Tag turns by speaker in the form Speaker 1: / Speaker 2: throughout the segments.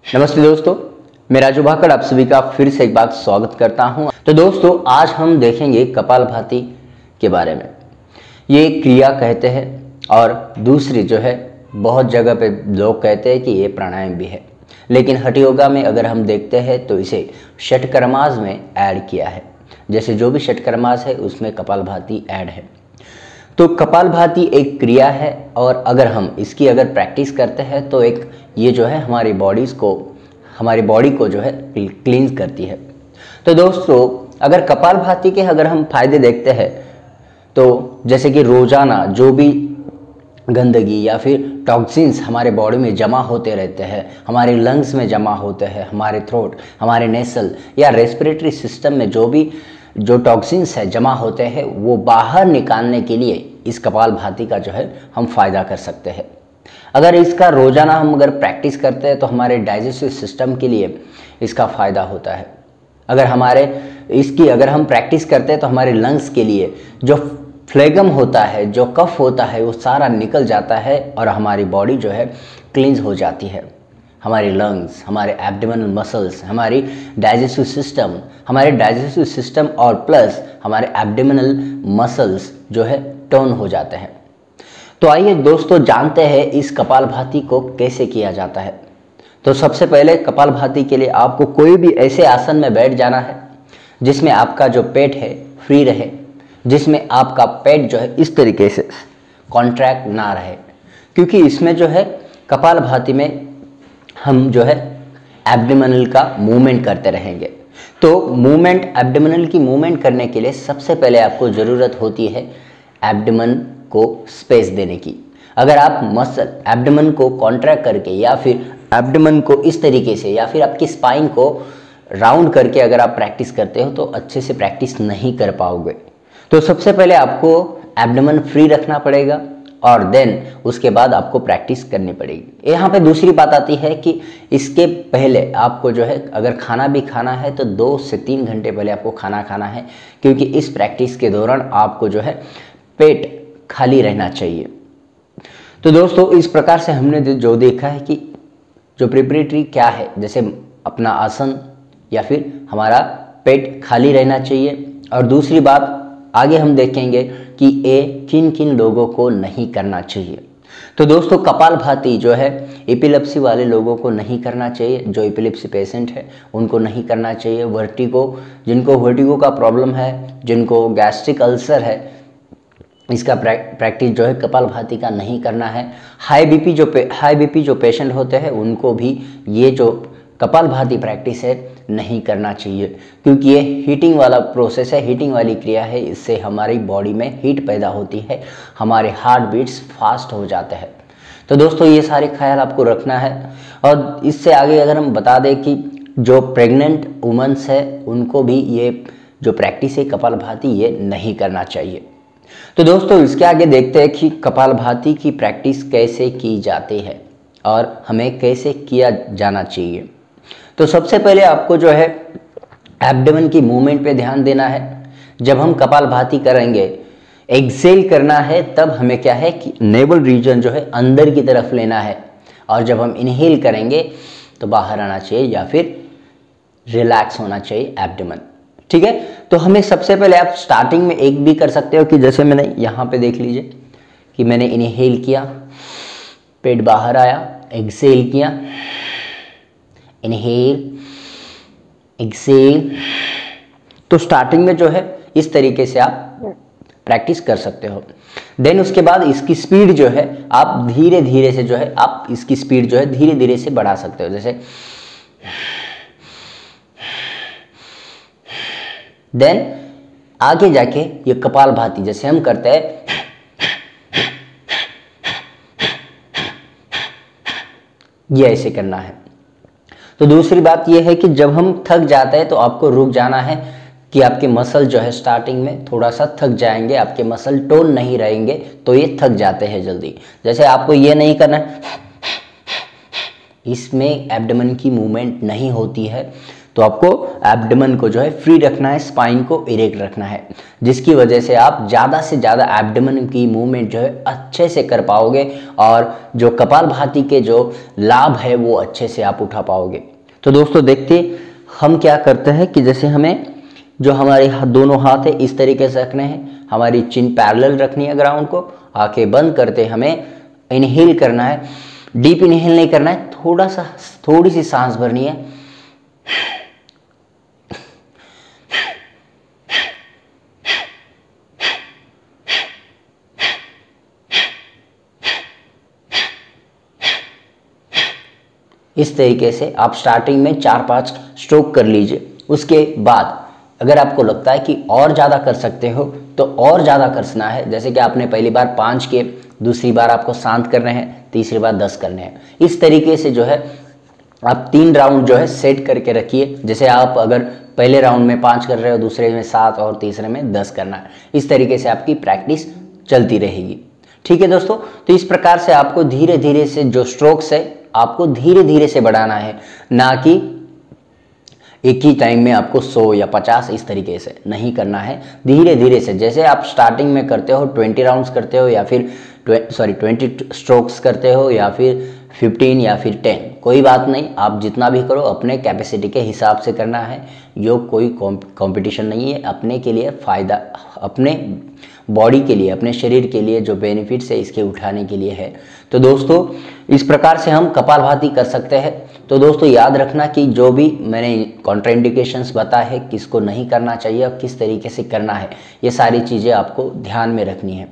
Speaker 1: नमस्ते दोस्तों, मैं राजू भाकर आप सभी का फिर से एक बार स्वागत करता हूं। तो दोस्तों, आज हम देखेंगे कपालभाति के बारे में। ये एक क्रिया कहते हैं और दूसरी जो है बहुत जगह पे लोग कहते हैं कि ये प्राणायाम भी है, लेकिन हठ योगा में अगर हम देखते हैं तो इसे षटकर्मास में ऐड किया है। जैसे जो भी षटकर्मास है उसमें कपालभाति ऐड है। तो कपालभाति एक क्रिया है और अगर हम इसकी प्रैक्टिस करते हैं तो एक ये जो है हमारी बॉडी को जो है क्लींस करती है। तो दोस्तों, अगर कपालभाति के हम फायदे देखते हैं तो जैसे कि रोजाना जो भी गंदगी या फिर टॉक्सिन्स हमारे बॉडी में जमा होते रहते हैं, हमारे लंग्स में जमा होते हैं, हमारे थ्रोट, हमारे नेसल या रेस्पिरेटरी सिस्टम में जो टॉक्सिन्स है जमा होते हैं, वो बाहर निकालने के लिए इस कपालभाति का जो है हम फायदा कर सकते हैं। अगर इसका रोजाना हम प्रैक्टिस करते हैं तो हमारे डाइजेस्टिव सिस्टम के लिए इसका फायदा होता है। अगर हम प्रैक्टिस करते हैं तो हमारे लंग्स के लिए जो फ्लेगम होता है, जो कफ होता है, वो सारा निकल जाता है और हमारी बॉडी जो है क्लींस हो जाती है। हमारे लंग्स, हमारे एब्डोमिनल मसल्स, हमारे डाइजेस्टिव सिस्टम और प्लस हमारे एब्डोमिनल मसल्स जो है टोन हो जाते हैं। तो आइए दोस्तों जानते हैं इस कपालभाति को कैसे किया जाता है। तो सबसे पहले कपालभाति के लिए आपको कोई भी ऐसे आसन में बैठ जाना है जिसमें आपका जो पेट है फ्री रहे, जिसमें आपका पेट जो है इस तरीके से कॉन्ट्रैक्ट ना रहे, क्योंकि इसमें जो है कपालभाति में हम जो है एब्डोमिनल का मूवमेंट करते रहेंगे। तो एब्डोमिनल की मूवमेंट करने के लिए सबसे पहले आपको ज़रूरत होती है एब्डोमेन को स्पेस देने की। अगर आप एब्डोमेन को कॉन्ट्रैक्ट करके या फिर एब्डोमेन को इस तरीके से या फिर आपकी स्पाइन को राउंड करके अगर आप प्रैक्टिस करते हो तो अच्छे से प्रैक्टिस नहीं कर पाओगे। तो सबसे पहले आपको एब्डोमेन फ्री रखना पड़ेगा और देन उसके बाद आपको प्रैक्टिस करनी पड़ेगी। यहाँ पे दूसरी बात आती है कि इसके पहले आपको जो है अगर खाना भी खाना है तो 2 से 3 घंटे पहले आपको खाना खाना है, क्योंकि इस प्रैक्टिस के दौरान आपको जो है पेट खाली रहना चाहिए। तो दोस्तों, इस प्रकार से हमने जो देखा है कि जो प्रिपरेटरी क्या है, जैसे अपना आसन या फिर हमारा पेट खाली रहना चाहिए। और दूसरी बात आगे हम देखेंगे कि ये किन किन लोगों को नहीं करना चाहिए। तो दोस्तों, कपालभाति जो है एपिलेप्सी वाले लोगों को नहीं करना चाहिए। जो एपिलेप्सी पेशेंट है उनको नहीं करना चाहिए। जिनको वर्टिगो का प्रॉब्लम है, जिनको गैस्ट्रिक अल्सर है, इसका प्रैक्टिस जो है कपालभाति का नहीं करना है। हाई बीपी जो पेशेंट होते हैं उनको भी ये जो कपालभाति प्रैक्टिस है नहीं करना चाहिए, क्योंकि ये हीटिंग वाला प्रोसेस है, हीटिंग वाली क्रिया है। इससे हमारी बॉडी में हीट पैदा होती है, हमारे हार्ट बीट्स फास्ट हो जाते हैं। तो दोस्तों, ये सारे ख्याल आपको रखना है। और इससे आगे अगर हम बता दें कि जो प्रेग्नेंट वुमेन्स है उनको भी ये जो प्रैक्टिस है कपालभाति ये नहीं करना चाहिए। तो दोस्तों, इसके आगे देखते हैं कि कपालभाति की प्रैक्टिस कैसे की जाती है और हमें कैसे किया जाना चाहिए। तो सबसे पहले आपको जो है एब्डोमेन की मूवमेंट पे ध्यान देना है। जब हम कपालभाति करेंगे, एक्सेल करना है, तब हमें क्या है कि नेवल रीजन जो है अंदर की तरफ लेना है, और जब हम इनहेल करेंगे तो बाहर आना चाहिए या फिर रिलैक्स होना चाहिए एब्डोमेन। ठीक है। तो हमें सबसे पहले आप स्टार्टिंग में एक भी कर सकते हो कि जैसे मैंने यहाँ पे देख लीजिए कि मैंने इनहेल किया, पेट बाहर आया, एक्सेल किया, इनहेल, एक्सेल। तो स्टार्टिंग में जो है इस तरीके से आप प्रैक्टिस कर सकते हो। देन उसके बाद इसकी स्पीड जो है आप धीरे धीरे से जो है आप इसकी स्पीड जो है धीरे धीरे से बढ़ा सकते हो। जैसे देन आगे जाके ये कपालभाति जैसे हम करते हैं, ये ऐसे करना है। तो दूसरी बात ये है कि जब हम थक जाते हैं तो आपको रुक जाना है कि आपके मसल जो है स्टार्टिंग में थोड़ा सा थक जाएंगे, आपके मसल टोन नहीं रहेंगे तो ये थक जाते हैं जल्दी। जैसे आपको ये नहीं करना है, इसमें एब्डोमेन की मूवमेंट नहीं होती है, तो आपको एब्डोमेन को जो है फ्री रखना है, स्पाइन को इरेक्ट रखना है, जिसकी वजह से आप ज़्यादा से ज़्यादा एब्डोमेन की मूवमेंट जो है अच्छे से कर पाओगे और जो कपालभाति के जो लाभ है वो अच्छे से आप उठा पाओगे। तो दोस्तों देखते हम क्या करते हैं कि जैसे हमें जो हमारे दोनों हाथ है इस तरीके से रखने हैं, हमारी चिन पैरेलल रखनी है ग्राउंड को, आंखें बंद करते हमें इनहेल करना है, डीप इनहेल नहीं करना है, थोड़ी सी सांस भरनी है। इस तरीके से आप स्टार्टिंग में 4-5 स्ट्रोक कर लीजिए। उसके बाद अगर आपको लगता है कि और ज़्यादा कर सकते हो तो और ज़्यादा करना है, जैसे कि आपने पहली बार 5 किए, दूसरी बार आपको शांत करने हैं, तीसरी बार 10 करने हैं। इस तरीके से जो है आप 3 राउंड जो है सेट करके रखिए। जैसे आप अगर पहले राउंड में 5 कर रहे हो, दूसरे में 7 और तीसरे में 10 करना है। इस तरीके से आपकी प्रैक्टिस चलती रहेगी। ठीक है दोस्तों, तो इस प्रकार से आपको धीरे धीरे से जो स्ट्रोक्स है आपको धीरे धीरे से बढ़ाना है, ना कि एक ही टाइम में आपको 100 या 50 इस तरीके से नहीं करना है। धीरे धीरे से जैसे आप स्टार्टिंग में करते हो 20 राउंड्स करते हो या फिर 20 स्ट्रोक्स करते हो या फिर 15 या फिर 10, कोई बात नहीं, आप जितना भी करो अपने कैपेसिटी के हिसाब से करना है। योग कोई कंपटीशन नहीं है, अपने के लिए फ़ायदा, अपने बॉडी के लिए, अपने शरीर के लिए जो बेनिफिट्स है इसके उठाने के लिए है। तो दोस्तों इस प्रकार से हम कपालभाति कर सकते हैं। तो दोस्तों याद रखना कि जो भी मैंने कॉन्ट्राइंडिकेशंस बताए हैं, किसको नहीं करना चाहिए और किस तरीके से करना है, ये सारी चीज़ें आपको ध्यान में रखनी है।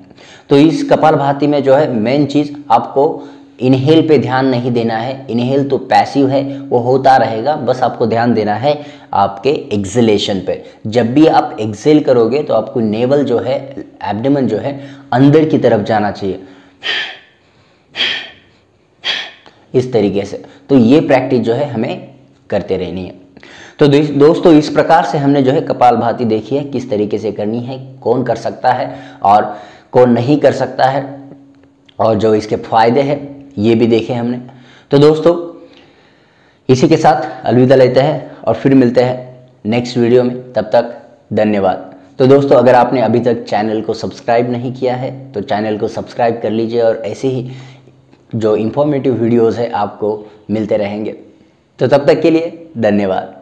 Speaker 1: तो इस कपालभाति में जो है मेन चीज़ आपको इनहेल पे ध्यान नहीं देना है। इनहेल तो पैसिव है, वो होता रहेगा, बस आपको ध्यान देना है आपके एक्सलेशन पे। जब भी आप एक्सेल करोगे तो आपको नेवल जो है, एब्डोमेन जो है अंदर की तरफ जाना चाहिए इस तरीके से। तो ये प्रैक्टिस जो है हमें करते रहनी है। तो दोस्तों इस प्रकार से हमने जो है कपालभाति देखी है, किस तरीके से करनी है, कौन कर सकता है और कौन नहीं कर सकता है, और जो इसके फायदे हैं ये भी देखे हमने। तो दोस्तों इसी के साथ अलविदा लेते हैं और फिर मिलते हैं नेक्स्ट वीडियो में। तब तक धन्यवाद। तो दोस्तों अगर आपने अभी तक चैनल को सब्सक्राइब नहीं किया है तो चैनल को सब्सक्राइब कर लीजिए और ऐसे ही जो इंफॉर्मेटिव वीडियोस है आपको मिलते रहेंगे। तो तब तक के लिए धन्यवाद।